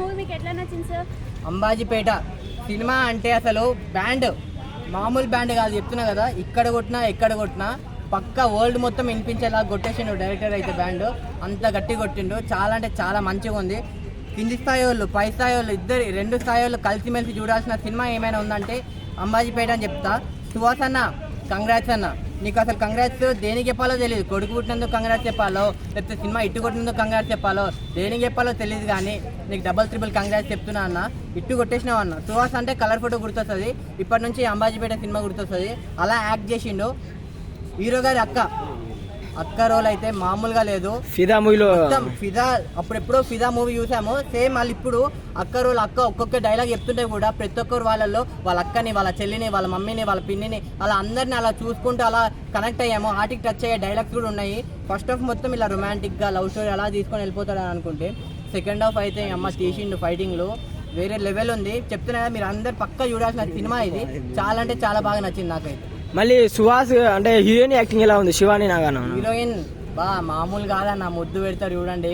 Movie మీకు ఎట్లా నచ్చింది సార్? అంబాజీపేట సినిమా అంటే అసలు బ్యాండ్ మామూలు బ్యాండ్ కాదు, చెప్తున్నా కదా. ఇక్కడ కొట్టినా ఎక్కడ కొట్టినా పక్క వరల్డ్ మొత్తం వినిపించేలా కొట్టేసిండు డైరెక్టర్ అయితే. బ్యాండ్ అంత గట్టి కొట్టిండు. చాలా అంటే చాలా మంచిగా ఉంది. కింది స్థాయి వాళ్ళు పై స్థాయి వాళ్ళు ఇద్దరు రెండు స్థాయి వాళ్ళు కలిసిమెలిసి చూడాల్సిన సినిమా ఏమైనా ఉందంటే అంబాజీపేట అని చెప్తా. సుహాస్ అన్న కంగ్రాట్స్ అన్న, నీకు అసలు కంగ్రాట్స్ దేనికి చెప్పాలో తెలియదు. కొడుకు పుట్టినందుకు కంగ్రాట్స్ చెప్పాలో, లేకపోతే సినిమా ఇట్టు కొట్టినందుకు కంగ్రాట్స్ చెప్పాలో, దేనికి చెప్పాలో తెలియదు. కానీ నీకు డబల్ ట్రిపుల్ కంగ్రాట్స్ చెప్తున్నా అన్న. ఇట్టు కొట్టేసినావు అన్న. సుహాస్ అంటే కలర్ ఫోటో గుర్తొస్తుంది, ఇప్పటి నుంచి అంబాజీపేట సినిమా గుర్తొస్తుంది. అలా యాక్ట్ చేసిండు. హీరో గారి అక్క రోల్ అయితే మామూలుగా లేదు. ఫిదా మూవీలో ఫిదా అప్పుడెప్పుడో ఫిదా మూవీ చూసాము, సేమ్ వాళ్ళు ఇప్పుడు అక్క రోల్. అక్క ఒక్కొక్క డైలాగ్ చెప్తుంటే కూడా ప్రతి ఒక్కరు వాళ్ళల్లో వాళ్ళ అక్కని, వాళ్ళ చెల్లిని, వాళ్ళ మమ్మీని, వాళ్ళ పిన్నిని అలా అందరిని అలా చూసుకుంటూ అలా కనెక్ట్ అయ్యాము. ఆర్టికి టచ్ అయ్యే డైలాగ్స్ కూడా ఉన్నాయి. ఫస్ట్ హాఫ్ మొత్తం ఇలా రొమాంటిక్గా లవ్ స్టోరీ అలా తీసుకొని వెళ్ళిపోతాడని అనుకుంటే, సెకండ్ హాఫ్ అయితే అమ్మ తీసిండు ఫైటింగ్లో వేరే లెవెల్ ఉంది. చెప్తున్నా కదా, మీరు అందరు పక్కా చూడాల్సిన సినిమా ఇది. చాలా అంటే చాలా బాగా నచ్చింది నాకైతే. మళ్ళీ సుహాస్ అంటే హీరోయిన్ యాక్టింగ్ ఎలా ఉంది? శివాని నాగాను హీరోయిన్ మామూలు కాదన్న, ముద్దు పెడతారు చూడండి.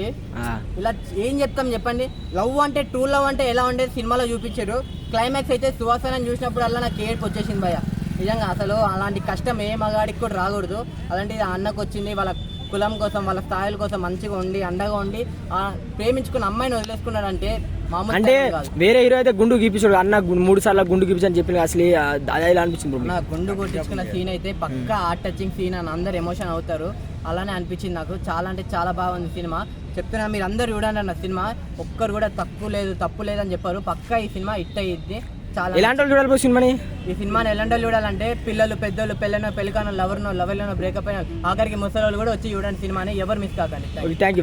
ఇలా ఏం చెప్తాం చెప్పండి. లవ్ అంటే ట్రూ లవ్ అంటే ఎలా ఉండేది సినిమాలో చూపించారు. క్లైమాక్స్ అయితే సుహాసనని చూసినప్పుడు అలా నాకు ఏడుపు వచ్చేసింది భయ్య. నిజంగా అసలు అలాంటి కష్టం ఏ మగాడికి కూడా రాకూడదు. అలాంటిది అన్నకు వచ్చింది. వాళ్ళ కులం కోసం, వాళ్ళ స్థాయిల కోసం మంచిగా ఉండి అండగా ఉండి ప్రేమించుకున్న అమ్మాయిని వదిలేసుకున్నాడంటే మామూలు అంటే వేరే హీరో అయితే గుండు గీపించాడు. అన్న 3 సార్లు గుండు గీపించని చెప్పి అసలు అదే అనిపించింది. నా గుండు కొట్టించుకున్న సీన్ అయితే పక్కా హార్ట్ టచింగ్ సీన్ అని అందరు ఎమోషన్ అవుతారు. అలానే అనిపించింది నాకు. చాలా అంటే చాలా బాగుంది సినిమా. చెప్తున్నా మీరు అందరు చూడండి అన్న సినిమా. ఒక్కరు కూడా తప్పు లేదని చెప్పారు. పక్కా ఈ సినిమా హిట్ అయ్యిద్ది. చాలా ఎలాంటి వాళ్ళు చూడాలి సినిమాని? ఈ సినిమాని ఎలాంటి వాళ్ళు చూడాలంటే పిల్లలు, పెద్దోళ్ళు, పెళ్ళనో, పెళ్ళికానో, లవర్నో, లవర్లోనో, బ్రేకప్ అయిన ఆఖరికి ముసలి వాళ్ళు కూడా వచ్చి చూడండి సినిమాని. ఎవరు మిస్ కాకండి. Thank you.